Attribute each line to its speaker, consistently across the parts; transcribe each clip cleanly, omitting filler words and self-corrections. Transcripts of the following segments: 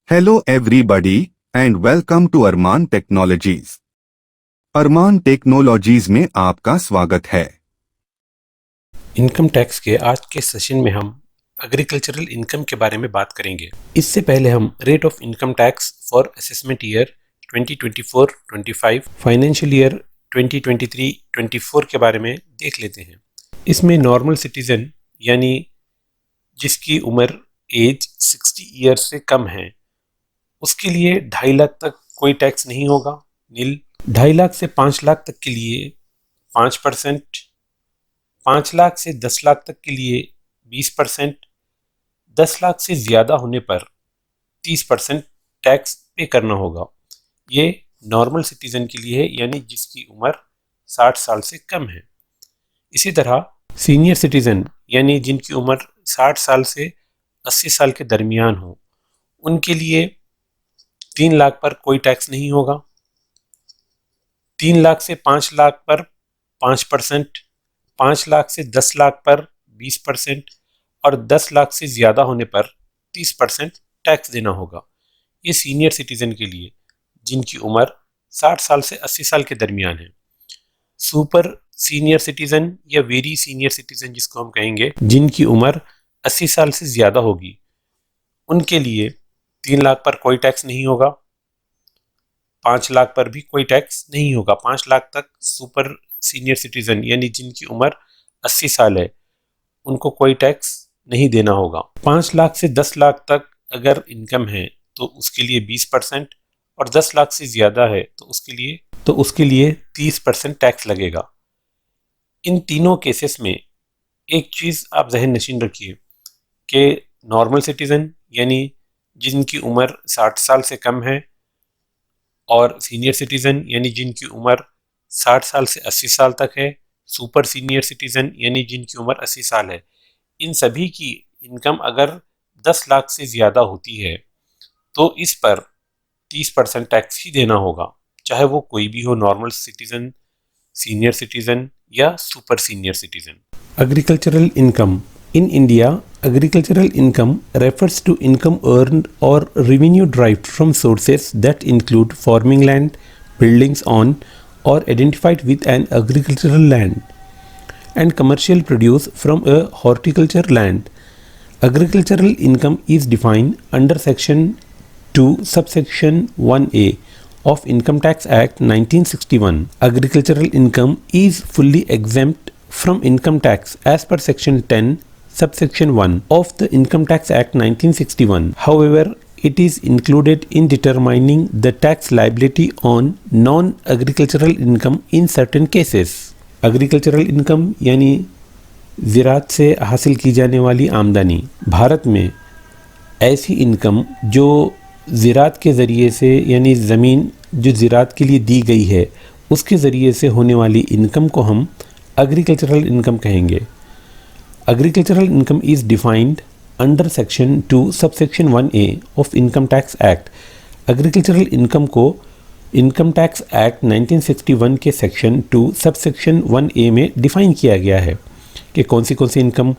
Speaker 1: Hello everybody and welcome to Arman Technologies. Arman technologies में आपका स्वागत है।
Speaker 2: इनकम टैक्स के आज के सेशन में हम एग्रीकल्चरल इनकम के बारे में बात करेंगे। इससे पहले हम rate of income tax for assessment year 2024-25 financial year 2023-24 के बारे में देख लेते हैं। इसमें नॉर्मल सिटीजन यानी जिसकी उम्र एज 60 ईयर से कम है उसके लिए 2.5 लाख तक कोई टैक्स नहीं होगा, नील। 2.5 लाख से 5 लाख तक के लिए 5%, 5 लाख से 10 लाख तक के लिए 20%, 10 लाख से ज़्यादा होने पर 30% टैक्स पे करना होगा। ये नॉर्मल सिटीज़न के लिए है, यानी जिसकी उम्र 60 साल से कम है। इसी तरह सीनियर सिटीज़न यानी जिनकी उम्र 60 साल से 80 साल के दरमियान हो, उनके लिए 3 लाख पर कोई टैक्स नहीं होगा। 3 लाख से 5 लाख पर 5%, 5 लाख से 10 लाख पर 20% और 10 लाख से ज़्यादा होने पर 30% टैक्स देना होगा। ये सीनियर सिटीज़न के लिए जिनकी उम्र 60 साल से 80 साल के दरमियान है। सुपर सीनियर सिटीज़न या वेरी सीनियर सिटीज़न जिसको हम कहेंगे, जिनकी उम्र 80 साल से ज़्यादा होगी, उनके लिए 3 लाख पर कोई टैक्स नहीं होगा, 5 लाख पर भी कोई टैक्स नहीं होगा। 5 लाख तक सुपर सीनियर सिटीज़न यानी जिनकी उम्र 80 साल है उनको कोई टैक्स नहीं देना होगा। 5 लाख से 10 लाख तक अगर इनकम है तो उसके लिए 20% और 10 लाख से ज़्यादा है तो उसके लिए 30% टैक्स लगेगा। इन तीनों केसेस में एक चीज़ आप जहन नशीन रखिए कि नॉर्मल सिटीज़न यानी जिनकी उम्र 60 साल से कम है और सीनियर सिटीज़न यानी जिनकी उम्र 60 साल से 80 साल तक है, सुपर सीनियर सिटीज़न यानी जिनकी उम्र 80 साल है, इन सभी की इनकम अगर 10 लाख से ज़्यादा होती है तो इस पर 30% टैक्स ही देना होगा, चाहे वो कोई भी हो, नॉर्मल सिटीज़न, सीनियर सिटीज़न या super senior citizen. Agricultural income In India, agricultural income refers to income earned or revenue derived from sources that include farming land, buildings on or identified with an agricultural land, and commercial produce from a horticulture land. Agricultural income is defined under Section 2, Subsection 1A of Income Tax Act 1961. Agricultural income is fully exempt from income tax as per Section 10, Subsection 1 of the Income Tax Act 1961. However, it is included in determining the tax liability on non-agricultural income in certain cases. Agricultural income यानी ज़राअत से हासिल की जाने वाली आमदनी। भारत में ऐसी income जो ज़राअत के ज़रिए से यानी ज़मीन जो ज़राअत के लिए दी गई है उसके ज़रिए से होने वाली इनकम को हम एग्रीकल्चरल इनकम कहेंगे। Agricultural income is defined under Section 2, Subsection 1A of Income Tax Act. Agricultural income को Income Tax Act 1961 के Section 2, Subsection 1A में डिफ़ाइन किया गया है कि कौन सी इनकम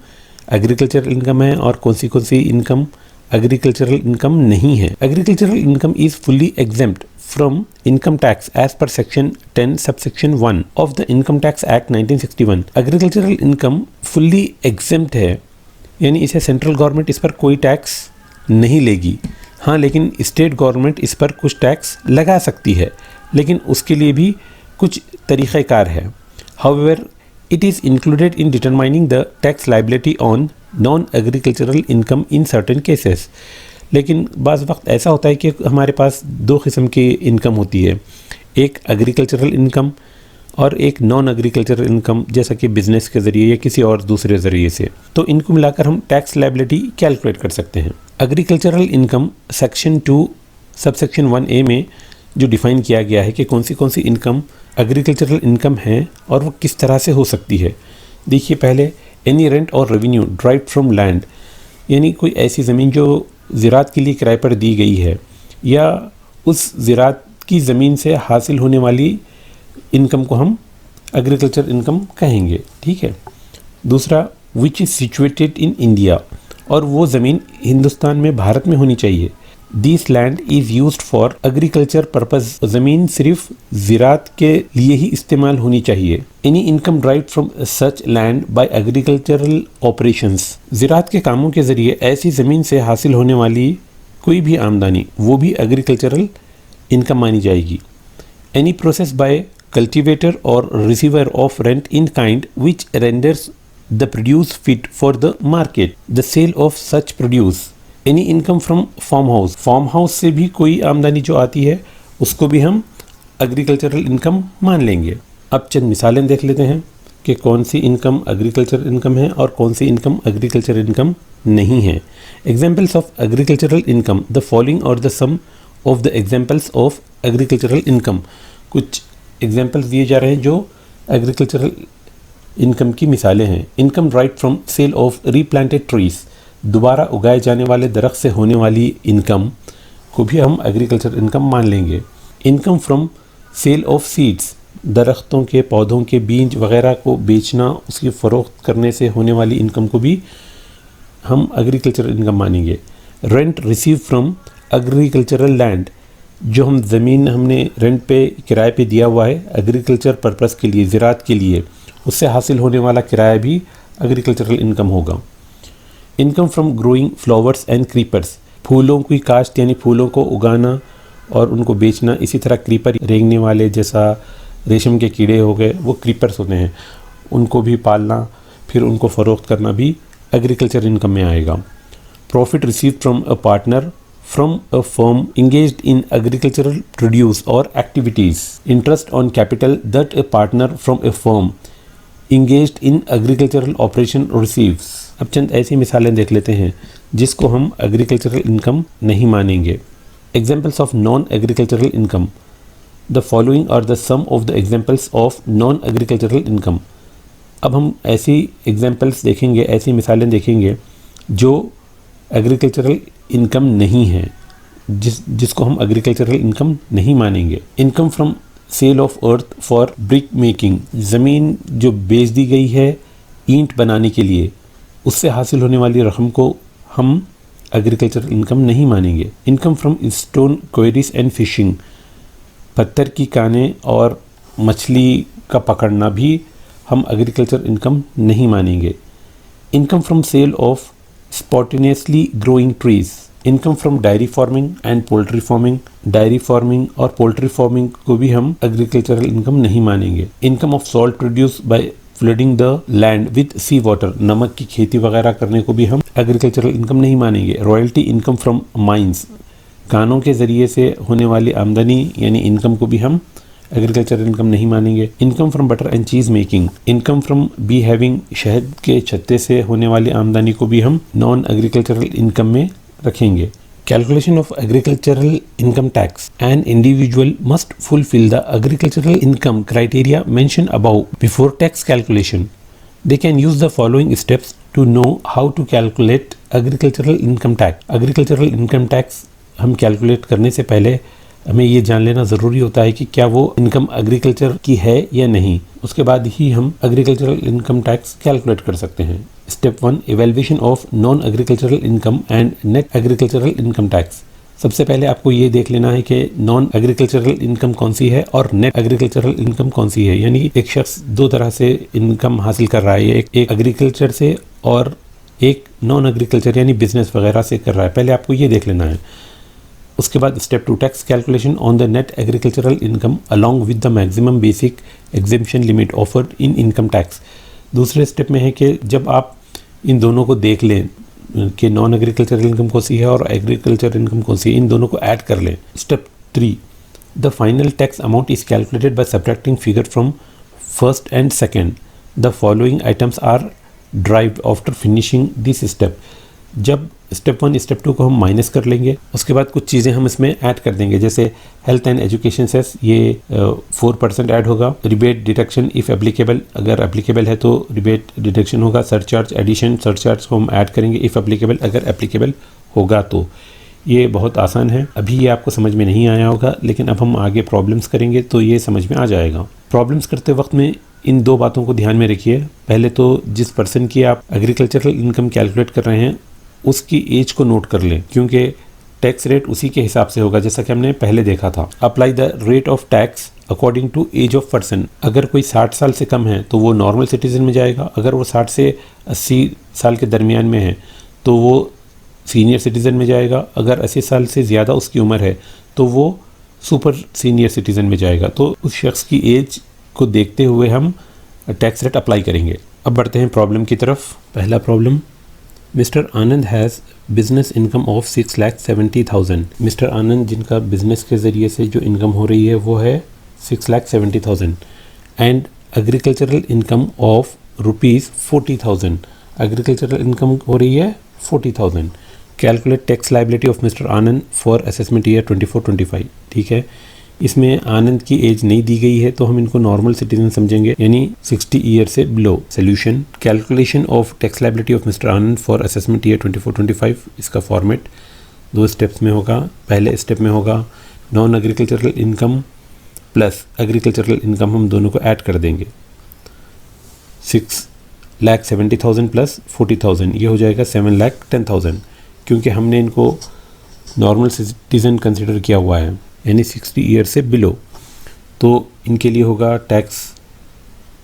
Speaker 2: एग्रीकल्चरल इनकम है और कौन सी इनकम एग्रीकल्चरल इनकम नहीं है। Agricultural income is fully exempt from income tax as per section 10 subsection 1 of the Income Tax Act 1961. Agricultural income fully exempt है, यानी इसे सेंट्रल गवर्नमेंट इस पर कोई टैक्स नहीं लेगी। हाँ, लेकिन स्टेट गवर्नमेंट इस पर कुछ टैक्स लगा सकती है, लेकिन उसके लिए भी कुछ तरीक़ाकार है। However, it is included in determining the tax liability on non-agricultural income in certain cases. लेकिन बाज़ वक्त ऐसा होता है कि हमारे पास 2 किस्म की इनकम होती है, एक एग्रीकल्चरल इनकम और एक नॉन एग्रीकल्चरल इनकम, जैसा कि बिज़नेस के ज़रिए या किसी और दूसरे ज़रिए से। तो इनको मिलाकर हम टैक्स लायबिलिटी कैलकुलेट कर सकते हैं। Agricultural income section 2 subsection 1A में जो डिफ़ाइन किया गया है कि कौन सी इनकम एग्रीकल्चरल इनकम है और वो किस तरह से हो सकती है। देखिए, पहले एनी रेंट और रेवेन्यू ड्राइव्ड फ्रॉम लैंड, यानी कोई ऐसी ज़मीन जो ज़राअत के लिए किराए पर दी गई है या उस ज़राअत की ज़मीन से हासिल होने वाली इनकम को हम एग्रीकल्चर इनकम कहेंगे। ठीक है। दूसरा, which is situated in India, और वो ज़मीन हिंदुस्तान में, भारत में होनी चाहिए। This land is used for agriculture purpose. ज़मीन सिर्फ ज़राअत के लिए ही इस्तेमाल होनी चाहिए। Any income derived from such land by agricultural operations. ज़राअत के कामों के ज़रिए ऐसी ज़मीन से हासिल होने वाली कोई भी आमदनी वो भी एग्रीकल्चरल इनकम मानी जाएगी। एनी प्रोसेस बाय कल्टिवेटर और receiver of rent in kind which renders the produce fit for the market, the sale of such produce. Any income from farm house. Farm house से भी कोई आमदनी जो आती है उसको भी हम एग्रीकल्चरल इनकम मान लेंगे। अब चंद मिसालें देख लेते हैं कि कौन सी इनकम एग्रीकल्चर इनकम है और कौन सी इनकम एग्रीकल्चर इनकम नहीं है। Examples of agricultural income, the following are the some of the examples of agricultural income. कुछ एग्जाम्पल्स दिए जा रहे हैं जो एग्रीकल्चरल इनकम की मिसालें हैं। Income right from sale of replanted trees. दोबारा उगाए जाने वाले दरख्त से होने वाली इनकम को भी हम एग्रीकल्चर इनकम मान लेंगे। Income from sale of seeds. दरख्तों के पौधों के बीज वगैरह को बेचना, उसकी फ़रोख्त करने से होने वाली इनकम को भी हम एग्रीकल्चर इनकम मानेंगे। Rent receive from agricultural land. जो हम ज़मीन हमने रेंट पे किराए पे दिया हुआ है एग्रीकल्चर पर्पस के लिए, ज़राअत के लिए, उससे हासिल होने वाला किराया भी एग्रीकल्चरल इनकम होगा। Income from growing flowers and creepers. फूलों की काश्त यानी फूलों को उगाना और उनको बेचना। इसी तरह क्रीपर रेंगने वाले जैसा रेशम के कीड़े हो गए, वो क्रीपर्स होते हैं, उनको भी पालना फिर उनको फ़रोख्त करना भी एग्रीकल्चर इनकम में आएगा। Profit receive from a partner from a firm engaged in agricultural produce or activities. Interest on capital that a partner from a firm engaged in agricultural operation receives. अब चंद ऐसी मिसालें देख लेते हैं जिसको हम एग्रीकल्चरल इनकम नहीं मानेंगे। Examples of non-agricultural income. The following are the sum of the examples of non-agricultural income. अब हम ऐसी एग्जाम्पल्स देखेंगे, ऐसी मिसालें देखेंगे जो एग्रीकल्चरल इनकम नहीं है, जिसको हम एग्रीकल्चरल इनकम नहीं मानेंगे। Income from sale of earth for brick making. ज़मीन जो बेच दी गई है ईंट बनाने के लिए, उससे हासिल होने वाली रकम को हम एग्रीकल्चरल इनकम नहीं मानेंगे। Income from stone queries and fishing. पत्थर की कानें और मछली का पकड़ना भी हम एग्रीकल्चर इनकम नहीं मानेंगे। Income from sale of spontaneously growing trees. Income from dairy farming and poultry farming. Dairy farming और पोल्ट्री फार्मिंग को भी हम एग्रीकल्चरल इनकम नहीं मानेंगे। Income of salt produce by flooding the land with sea water. नमक की खेती वगैरह करने को भी हम एग्रीकल्चरल इनकम नहीं मानेंगे। Royalty income from mines. कानों के ज़रिए से होने वाली आमदनी यानी इनकम को भी हम एग्रीकल्चर इनकम नहीं मानेंगे। Income from butter and cheese making. Income from be having. शहद के छत्ते से होने वाली आमदनी को भी हम नॉन एग्रीकल्चरल इनकम में रखेंगे। Calculation of agricultural income tax. An individual must fulfil the agricultural income criteria mention above before tax calculation. They can use the following steps to know how to calculate agricultural income tax. Agricultural income tax हम calculate करने से पहले हमें ये जान लेना ज़रूरी होता है कि क्या वो इनकम एग्रीकल्चर की है या नहीं। उसके बाद ही हम एग्रीकल्चरल इनकम टैक्स कैलकुलेट कर सकते हैं। Step 1, evaluation of non agricultural income and net agricultural income tax. सबसे पहले आपको ये देख लेना है कि नॉन एग्रीकल्चरल इनकम कौन सी है और नेट एग्रीकल्चरल इनकम कौन सी है। यानी एक शख्स दो तरह से इनकम हासिल कर रहा है, एक एग्रीकल्चर से और एक नॉन एग्रीकल्चर यानी बिजनेस वगैरह से कर रहा है। पहले आपको ये देख लेना है। उसके बाद step 2, tax calculation on the net agricultural income along with the maximum basic exemption limit offered in income tax. दूसरे स्टेप में है कि जब आप इन दोनों को देख लें कि नॉन एग्रीकल्चरल इनकम कौन सी है और एग्रीकल्चर इनकम कौन सी है, इन दोनों को ऐड कर लें। Step 3, the final tax amount is calculated by subtracting figure from first and second. The following items are derived after finishing this step. जब स्टेप 1 स्टेप 2 को हम माइनस कर लेंगे, उसके बाद कुछ चीज़ें हम इसमें ऐड कर देंगे, जैसे हेल्थ एंड एजुकेशन सेस ये 4% ऐड होगा। रिबेट डिडक्शन इफ़ एप्लीकेबल, अगर एप्लीकेबल है तो रिबेट डिडक्शन होगा। सरचार्ज एडिशन, सरचार्ज को हम ऐड करेंगे इफ़ एप्लीकेबल, अगर एप्लीकेबल होगा तो। ये बहुत आसान है, अभी ये आपको समझ में नहीं आया होगा, लेकिन अब हम आगे प्रॉब्लम्स करेंगे तो ये समझ में आ जाएगा। प्रॉब्लम्स करते वक्त में इन दो बातों को ध्यान में रखिए। पहले तो जिस पर्सन की आप एग्रीकल्चरल इनकम कैलकुलेट कर रहे हैं उसकी एज को नोट कर लें, क्योंकि टैक्स रेट उसी के हिसाब से होगा जैसा कि हमने पहले देखा था। Apply the rate of tax according to age of person. अगर कोई 60 साल से कम है तो वो नॉर्मल सिटीजन में जाएगा, अगर वो 60 से 80 साल के दरमियान में है तो वो सीनियर सिटीज़न में जाएगा, अगर 80 साल से ज़्यादा उसकी उम्र है तो वो सुपर सीनियर सिटीज़न में जाएगा। तो उस शख्स की एज को देखते हुए हम टैक्स रेट अप्लाई करेंगे। अब बढ़ते हैं प्रॉब्लम की तरफ। पहला problem, mister Anand has business income of 6,70,000। Mister Anand जिनका बिजनेस के ज़रिए से जो इनकम हो रही है वो है 6,70,000 and agricultural income of ₹40,000। Agricultural income हो रही है 40,000। Calculate tax liability of mister Anand for assessment year 24-25। ठीक है, इसमें आनंद की एज नहीं दी गई है तो हम इनको नॉर्मल सिटीजन समझेंगे, यानी 60 ईयर से below. Solution, calculation of tax liability of mister Anand for assessment year 24-25। इसका फॉर्मेट 2 स्टेप्स में होगा। पहले स्टेप में होगा non agricultural income plus agricultural income, हम दोनों को ऐड कर देंगे। 6,70,000 प्लस 40,000, ये हो जाएगा 7,10,000। क्योंकि हमने इनको नॉर्मल सिटीज़न कंसिडर किया हुआ है यानी 60 ईयर से बिलो, तो इनके लिए होगा टैक्स,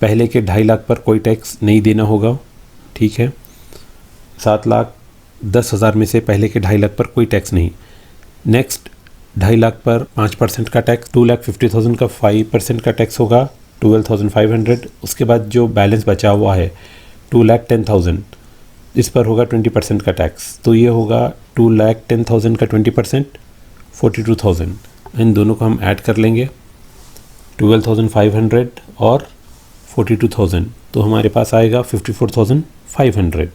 Speaker 2: पहले के 2.5 लाख पर कोई टैक्स नहीं देना होगा। ठीक है, 7,10,000 में से पहले के 2.5 लाख पर कोई टैक्स नहीं। नेक्स्ट 2.5 लाख पर 5% का टैक्स, 2,50,000 का 5% का टैक्स होगा 12,500। उसके बाद जो बैलेंस बचा हुआ है 2,10,000, इस पर होगा 20% का टैक्स। तो ये होगा 2,10,000 का 20% 42,000। इन दोनों को हम ऐड कर लेंगे, 12,500 और 42,000, तो हमारे पास आएगा 54,500।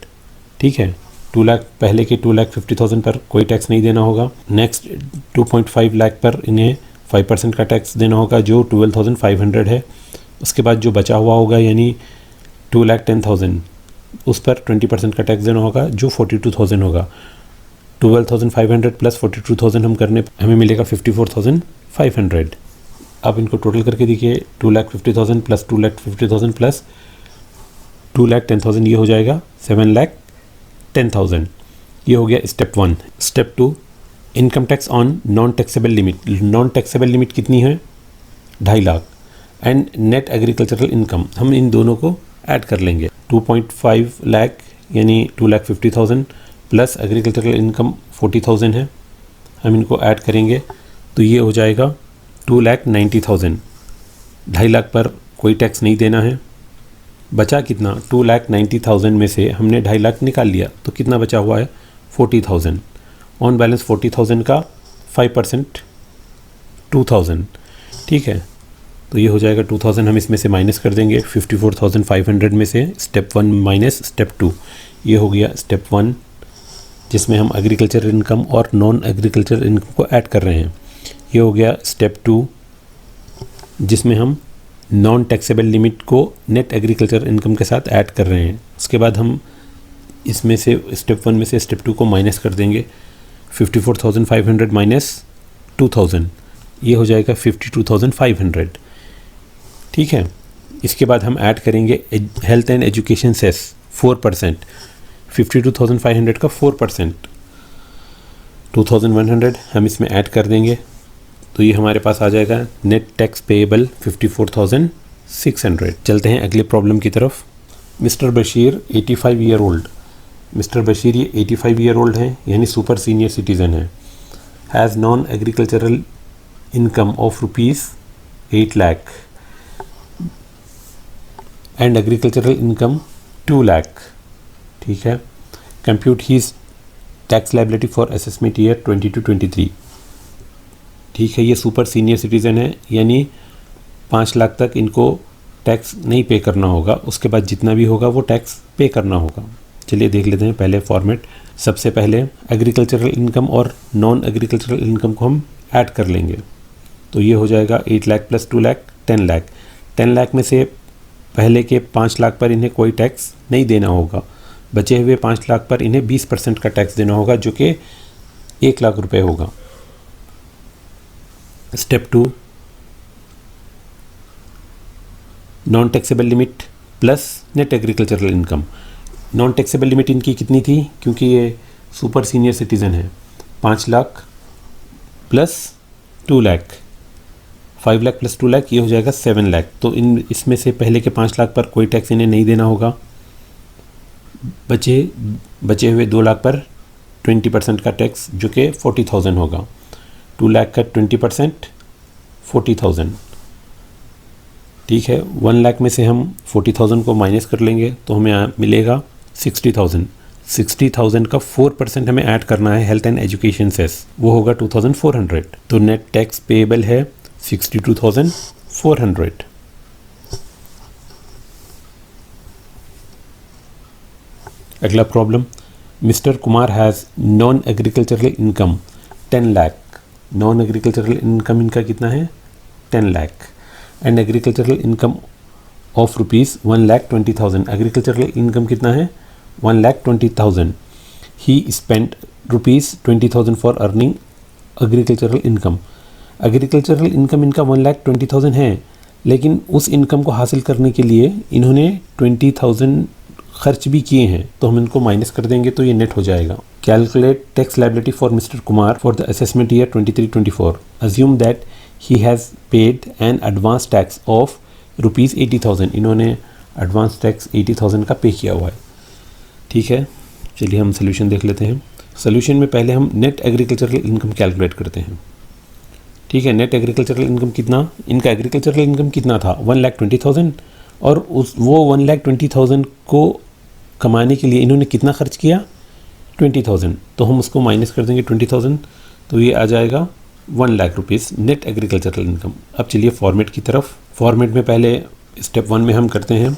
Speaker 2: ठीक है, 2 लाख पहले के 2,50,000 पर कोई टैक्स नहीं देना होगा। नेक्स्ट 2.5 लाख पर इन्हें 5% का टैक्स देना होगा जो 12,500 है। उसके बाद जो बचा हुआ होगा यानी 2,10,000, उस पर 20% का टैक्स देना होगा जो 42,000 होगा। 12,500 प्लस 42,000 हमें मिलेगा 54,500। अब इनको टोटल करके देखिए, 2,50,000 प्लस 2,50,000 प्लस 2,10,000, ये हो जाएगा 7,10,000। ये हो गया step 1। Step 2, income tax on non taxable limit. Non taxable limit कितनी है? 2.5 lakh. And net agricultural income, हम इन दोनों को ऐड कर लेंगे। 2.5 लाख यानी 2,50,000 प्लस एग्रीकल्चरल इनकम 40,000 है, हम इनको ऐड करेंगे तो ये हो जाएगा 2,90,000। 2.5 लाख पर कोई टैक्स नहीं देना है। बचा कितना? 2,90,000 में से हमने 2.5 लाख निकाल लिया तो कितना बचा हुआ है? 40,000। ऑन बैलेंस 40,000 का 5% 2,000। ठीक है, तो ये हो जाएगा 2,000, हम इसमें से माइनस कर देंगे 54,500 में से। स्टेप 1 माइनस स्टेप 2, ये हो गया स्टेप 1 जिसमें हम एग्रीकल्चर इनकम और नॉन एग्रीकल्चर इनकम को ऐड कर रहे हैं। ये हो गया स्टेप 2 जिसमें हम नॉन टैक्सेबल लिमिट को नेट एग्रीकल्चर इनकम के साथ ऐड कर रहे हैं। उसके बाद हम इसमें से स्टेप 1 में से स्टेप 2 को माइनस कर देंगे। 54,500 माइनस 2,000, ये हो जाएगा 52,500। ठीक है, इसके बाद हम ऐड करेंगे हेल्थ एंड एजुकेशन सेस 4%। 52,500 का 4% 2,100 हम इसमें ऐड कर देंगे तो ये हमारे पास आ जाएगा नेट टैक्स पेएबल 54,600। चलते हैं अगले प्रॉब्लम की तरफ। Mister Bashir 85 year old. Mister Bashir ये 85 ईयर ओल्ड हैं यानी सुपर सीनियर सिटीज़न है। Has non agricultural income of ₹8 lakh and agricultural income 2 lakh. ठीक है, compute his tax liability for assessment year 22-23। ठीक है, ये सुपर सीनियर सिटीज़न है यानी 5 लाख तक इनको टैक्स नहीं पे करना होगा, उसके बाद जितना भी होगा वो टैक्स पे करना होगा। चलिए देख लेते हैं पहले फॉर्मेट। सबसे पहले एग्रीकल्चरल इनकम और नॉन एग्रीकल्चरल इनकम को हम ऐड कर लेंगे तो ये हो जाएगा 8 लाख प्लस 2 लाख 10 लाख। 10 लाख में से पहले के 5 लाख पर इन्हें कोई टैक्स नहीं देना होगा, बचे हुए 5 लाख पर इन्हें 20% का टैक्स देना होगा जो कि 1 लाख रुपए होगा। Step 2, non taxable limit plus net agricultural income. Non taxable limit इनकी कितनी थी? क्योंकि ये सुपर सीनियर सिटीज़न है, 5 लाख प्लस 2 लाख, 5 लाख प्लस 2 लाख, ये हो जाएगा 7 लाख। तो इसमें से पहले के 5 लाख पर कोई टैक्स इन्हें नहीं देना होगा। बचे हुए 2 लाख पर 20% का टैक्स जो कि 40,000 होगा। 2 लाख का 20% 40,000, ठीक है। 1 लाख में से हम 40,000 को माइनस कर लेंगे तो हमें मिलेगा 60,000। 60,000 का 4% हमें ऐड करना है हेल्थ एंड एजुकेशन सेस, वो होगा 2,400। तो नेट टैक्स पेएबल है 62,400। अगला problem, mister Kumar has non agricultural income 10 lakh. Non agricultural income इनका कितना है? 10 lakh. And agricultural income of rupees 1,20,000। Agricultural income कितना है? 1,20,000। ही spent rupees 20,000 for earning agricultural income. Agricultural income इनका 1,20,000 है, लेकिन उस इनकम को हासिल करने के लिए इन्होंने 20,000 खर्च भी किए हैं, तो हम इनको माइनस कर देंगे तो ये नेट हो जाएगा। Calculate tax liability for mister Kumar for the assessment year 23-24। Assume that he has paid an advance tax of rupees 80,000। इन्होंने एडवांस टैक्स 80,000 का पे किया हुआ है, ठीक है। चलिए हम सोल्यूशन देख लेते हैं। सोल्यूशन में पहले हम नेट एग्रीकल्चरल इनकम कैलकुलेट करते हैं, ठीक है। नेट एग्रीकल्चरल इनकम कितना, इनका एग्रीकल्चरल इनकम कितना था? 1,20,000। और वो 1,20,000 को कमाने के लिए इन्होंने कितना खर्च किया? 20,000। तो हम उसको माइनस कर देंगे 20,000, तो ये आ जाएगा 1 lakh rupees net agricultural income. अब चलिए फॉर्मेट की तरफ। फॉर्मेट में पहले स्टेप 1 में हम करते हैं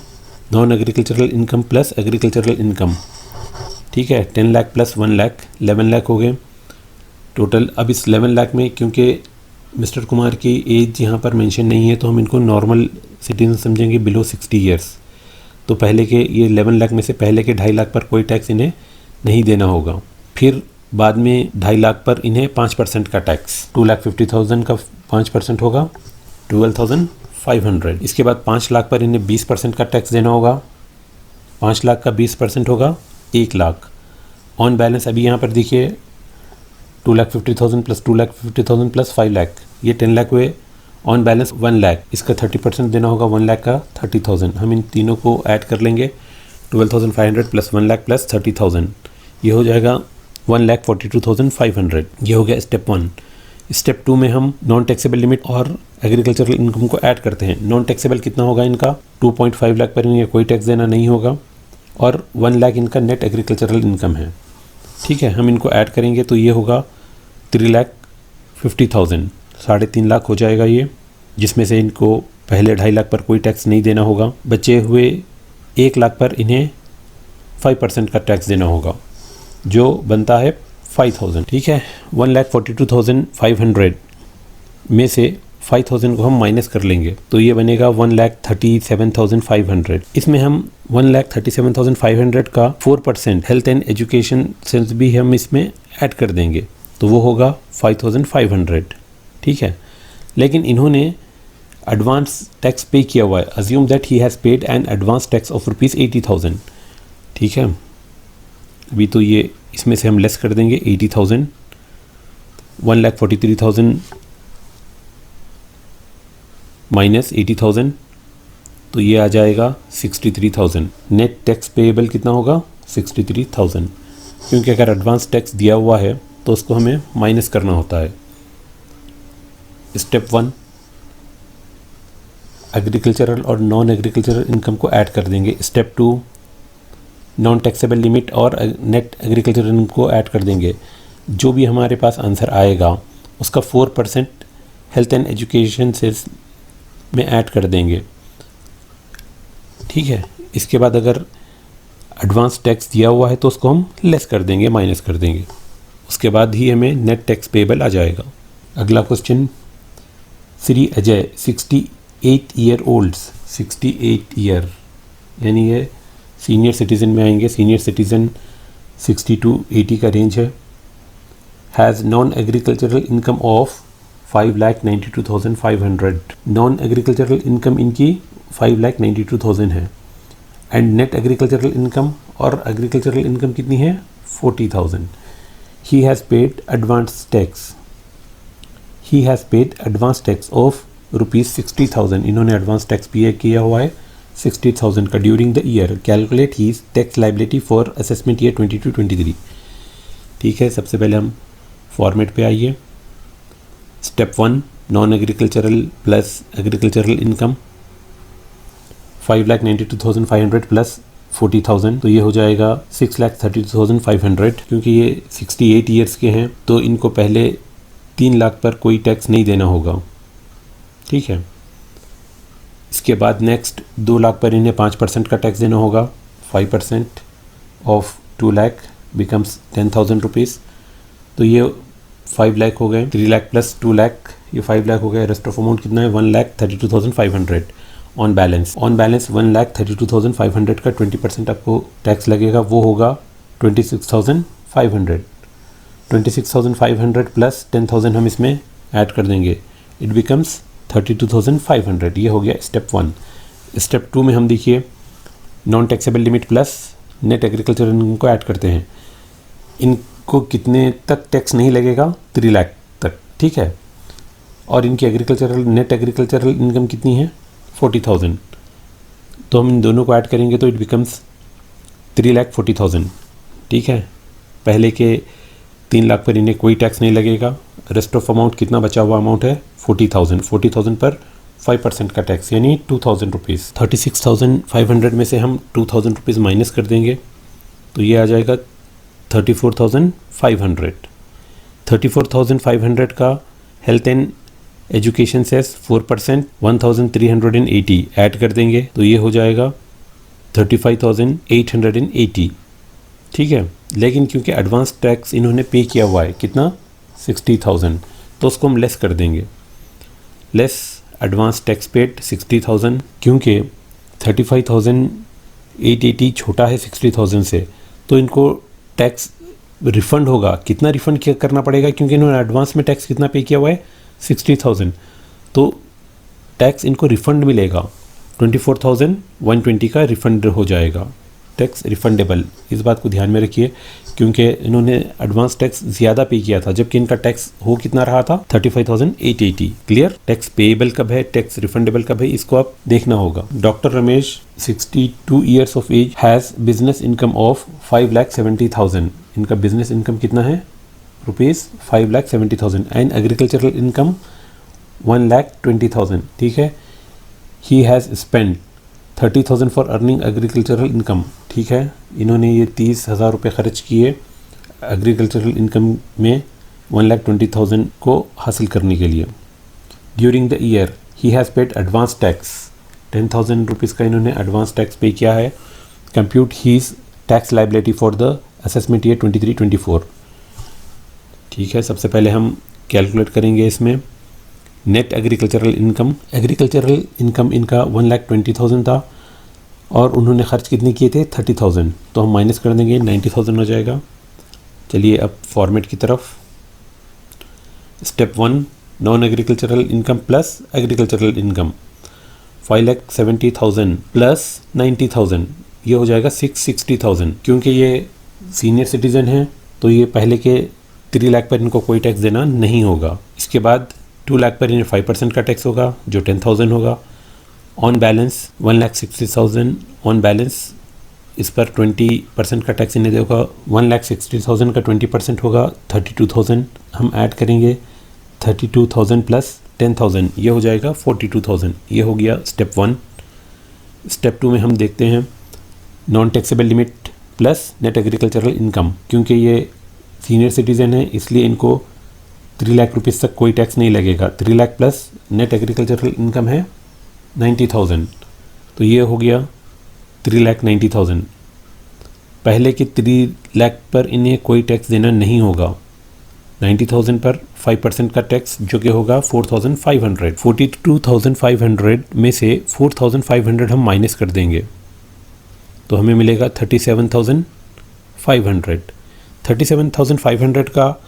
Speaker 2: non agricultural income plus agricultural income, ठीक है। 10 लाख प्लस 1 लाख 11 लाख हो गए टोटल। अब इस 11 लाख में क्योंकि मिस्टर कुमार की एज यहाँ पर मेंशन नहीं है, तो हम इनको नॉर्मल सिटीजन समझेंगे बिलो 60 ईयर्स। तो पहले के ये 11 लाख में से पहले के 2.5 लाख पर कोई टैक्स इन्हें नहीं देना होगा। फिर बाद में 2.5 लाख पर इन्हें 5% का टैक्स, 2,50,000 का 5% होगा 12,500। इसके बाद 5 लाख पर इन्हें 20% का टैक्स देना होगा। 5 लाख का 20% होगा 1 लाख। ऑन बैलेंस अभी यहाँ पर देखिए 2,50,000 प्लस 2,50,000 प्लस 5 लाख, ये 10 लाख हुए। ऑन बैलेंस 1 लाख, इसका 30% देना होगा 1 लाख का 30,000। हम इन तीनों को ऐड कर लेंगे 12,500 प्लस 1 लाख प्लस 30,000, ये हो जाएगा 1,42,500। ये हो गया स्टेप 1। स्टेप 2 में हम नॉन टैक्सेबल लिमिट और एग्रीकल्चरल इनकम को ऐड करते हैं। नॉन टैक्सेबल कितना होगा इनका? 2.5 लाख पर इन्हें कोई टैक्स देना नहीं होगा, और 1 लाख इनका नेट एग्रीकल्चरल इनकम है, ठीक है। हम इनको ऐड करेंगे तो ये होगा 3,50,000, 3.5 लाख हो जाएगा ये, जिसमें से इनको पहले 2.5 लाख पर कोई टैक्स नहीं देना होगा। बचे हुए 1 लाख पर इन्हें 5% का टैक्स देना होगा, जो बनता है 5,000, ठीक है। 1,42,500 में से 5,000 को हम माइनस कर लेंगे तो ये बनेगा 1,37,500। इसमें हम 1,37,500 का 4% हेल्थ एंड एजुकेशन सेंस भी हम इसमें ऐड कर देंगे, तो वो होगा 5,500, ठीक है। लेकिन इन्होंने एडवांस टैक्स पे किया हुआ है। Assume that he has paid an advance tax of rupees 80,000, ठीक है। अभी तो ये इसमें से हम लेस कर देंगे 80,000, 1,43,000 माइनस 80,000, तो ये आ जाएगा 63,000। नेट टैक्स पेएबल कितना होगा? 63,000, क्योंकि अगर एडवांस टैक्स दिया हुआ है तो उसको हमें माइनस करना होता है। स्टेप 1, एग्रीकल्चरल और नॉन एग्रीकल्चरल इनकम को ऐड कर देंगे। स्टेप 2, नॉन टैक्सेबल लिमिट और नेट एग्रीकल्चरल इनकम को ऐड कर देंगे। जो भी हमारे पास आंसर आएगा उसका 4% हेल्थ एंड एजुकेशन से में ऐड कर देंगे, ठीक है। इसके बाद अगर एडवांस टैक्स दिया हुआ है तो उसको हम लेस कर देंगे, माइनस कर देंगे। उसके बाद ही हमें नेट टैक्स पेएबल आ जाएगा। अगला question, Shri Ajay 68 year old, 68 year यानी ये सीनियर सिटीज़न में आएंगे। सीनियर सिटीज़न 60 to 80 का रेंज है। Has non agricultural income of 5,92,500। Non agricultural income इनकी 5,92,000 है। एंड नेट एग्रीकल्चरल इनकम और एग्रीकल्चरल इनकम कितनी है? 40,000। ही has paid advance tax he has paid advance tax of ₹60,000, इन्होंने एडवांस टैक्स पे किया हुआ है 60,000 का during the year. Calculate his tax liability for assessment year 22-23। ठीक है, सबसे पहले हम फॉर्मेट पे आइए। Step 1, non agricultural plus agricultural income 5,92,500 plus 40,000, तो ये हो जाएगा 6,32,500। क्योंकि ये 68 ईयर्स के हैं तो इनको पहले 3 लाख पर कोई टैक्स नहीं देना होगा। ठीक है, इसके बाद नेक्स्ट 2 लाख पर इन्हें 5% का टैक्स देना होगा। 5% ऑफ 2 लाख बिकम्स 10,000 रुपीज़, तो ये 5 लाख हो गए। 3 लाख प्लस 2 लाख, ये 5 लाख हो गए। रेस्ट ऑफ अमाउंट कितना है? 1,32,500 ऑन बैलेंस। 1,32,500 का 20% आपको टैक्स लगेगा, वो होगा 26,500। 26,500 प्लस 10,000 हम इसमें ऐड कर देंगे, इट बिकम्स 32,500। ये हो गया स्टेप 1। स्टेप 2 में हम देखिए non taxable limit plus net agriculture income को ऐड करते हैं। इनको कितने तक टैक्स नहीं लगेगा? 3 लाख तक। ठीक है, और इनकी एग्रीकल्चरल नेट एग्रीकल्चरल इनकम कितनी है? 40,000। तो हम इन दोनों को ऐड करेंगे तो इट बिकम्स 3,40,000। ठीक है, पहले के 3 लाख पर इन्हें कोई टैक्स नहीं लगेगा। रेस्ट ऑफ अमाउंट कितना बचा हुआ अमाउंट है? 40,000। 40,000 पर 5% का टैक्स यानी 2,000 रुपीज़। 36,500 में से हम 2,000 रुपीज़ माइनस कर देंगे तो ये आ जाएगा 34,500। 34,500 का health and education cess 4% 1,380 add कर देंगे तो ये हो जाएगा 35,880। ठीक है, लेकिन क्योंकि एडवांस टैक्स इन्होंने पे किया हुआ है कितना? 60,000, तो उसको हम लेस कर देंगे। लेस एडवांस टैक्स पेड 60,000, क्योंकि 35,880 छोटा है 60,000 से, तो इनको टैक्स रिफ़ंड होगा। कितना रिफ़ंड करना पड़ेगा? क्योंकि इन्होंने एडवांस में टैक्स कितना पे किया हुआ है? 60,000, तो टैक्स इनको रिफ़ंड मिलेगा। 24,120 का रिफ़ंड हो जाएगा, टैक्स रिफंडेबल। इस बात को ध्यान में रखिए क्योंकि इन्होंने एडवांस टैक्स ज़्यादा पे किया था, जबकि इनका टैक्स हो कितना रहा था? 35,880। क्लियर? टैक्स पेएबल कब है, टैक्स रिफंडेबल कब है, इसको आप देखना होगा। Doctor Ramesh 62 years of age has business income of 5,70,000। इनका बिजनेस इनकम कितना है? ₹5,70,000 एंड एग्रीकल्चरल इनकम 1,20,000। ठीक है, he has spend 30,000 for earning agricultural income. ठीक है, इन्होंने ये 30,000 रुपये खर्च किए एग्रीकल्चरल इनकम में 1,20,000 को हासिल करने के लिए। During the year he has paid advance tax 10,000 rupees का इन्होंने एडवांस टैक्स पे किया है। Compute his tax liability for the assessment year 23-24। ठीक है, सबसे पहले हम कैलकुलेट करेंगे इसमें net agricultural income. Agricultural income इनका 1,20,000 था और उन्होंने खर्च कितने किए थे? 30,000, तो हम माइनस कर देंगे 90,000 हो जाएगा। चलिए अब फॉर्मेट की तरफ। Step 1, non agricultural income plus agricultural income 5,70,000 plus 90,000, ये हो जाएगा 660,000। क्योंकि ये सीनियर सिटीज़न हैं तो ये पहले के 3 लाख पर इनको कोई टैक्स देना नहीं होगा। इसके बाद 2 लाख पर इन्हें 5% का टैक्स होगा जो 10,000 होगा। ऑन बैलेंस 1,60,000 ऑन बैलेंस, इस पर 20% का टैक्स इन्हें देगा। 1,60,000 का 20% होगा 32,000। हम ऐड करेंगे 32,000 प्लस 10,000, ये हो जाएगा 42,000। ये हो गया स्टेप 1। स्टेप 2 में हम देखते हैं non taxable limit plus net agricultural income. क्योंकि ये सीनियर सिटीज़न है इसलिए इनको 3 लाख रुपीज़ तक कोई टैक्स नहीं लगेगा। 3 lakh plus net agricultural income है 90,000, तो ये हो गया 3,90,000। पहले के 3 लाख पर इन्हें कोई टैक्स देना नहीं होगा। 90,000 पर 5% का टैक्स जो कि होगा 4,500। 42,500 में से 4,500 हम माइनस कर देंगे तो हमें मिलेगा 37,500। 37,500 का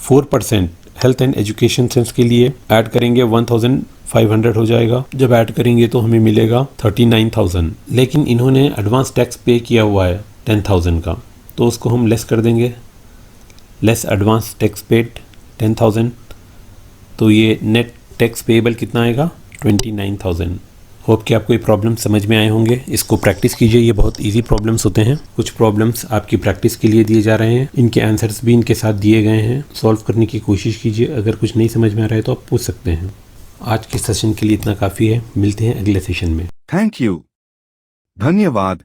Speaker 2: 4% हेल्थ एंड एजुकेशन सेंस के लिए ऐड करेंगे 1,500 हो जाएगा। जब ऐड करेंगे तो हमें मिलेगा 39,000। लेकिन इन्होंने एडवांस टैक्स पे किया हुआ है 10,000 का, तो उसको हम लेस कर देंगे। लेस एडवांस टैक्स पेड 10,000 तो ये नेट टैक्स पेएबल कितना आएगा 29,000। होप कि आपको ये प्रॉब्लम समझ में आए होंगे। इसको प्रैक्टिस कीजिए, ये बहुत इजी प्रॉब्लम्स होते हैं। कुछ प्रॉब्लम्स आपकी प्रैक्टिस के लिए दिए जा रहे हैं, इनके आंसर्स भी इनके साथ दिए गए हैं। सॉल्व करने की कोशिश कीजिए, अगर कुछ नहीं समझ में आ रहा है तो आप पूछ सकते हैं। आज के सेशन के लिए इतना काफ़ी है, मिलते हैं अगले सेशन में।
Speaker 1: Thank you. धन्यवाद।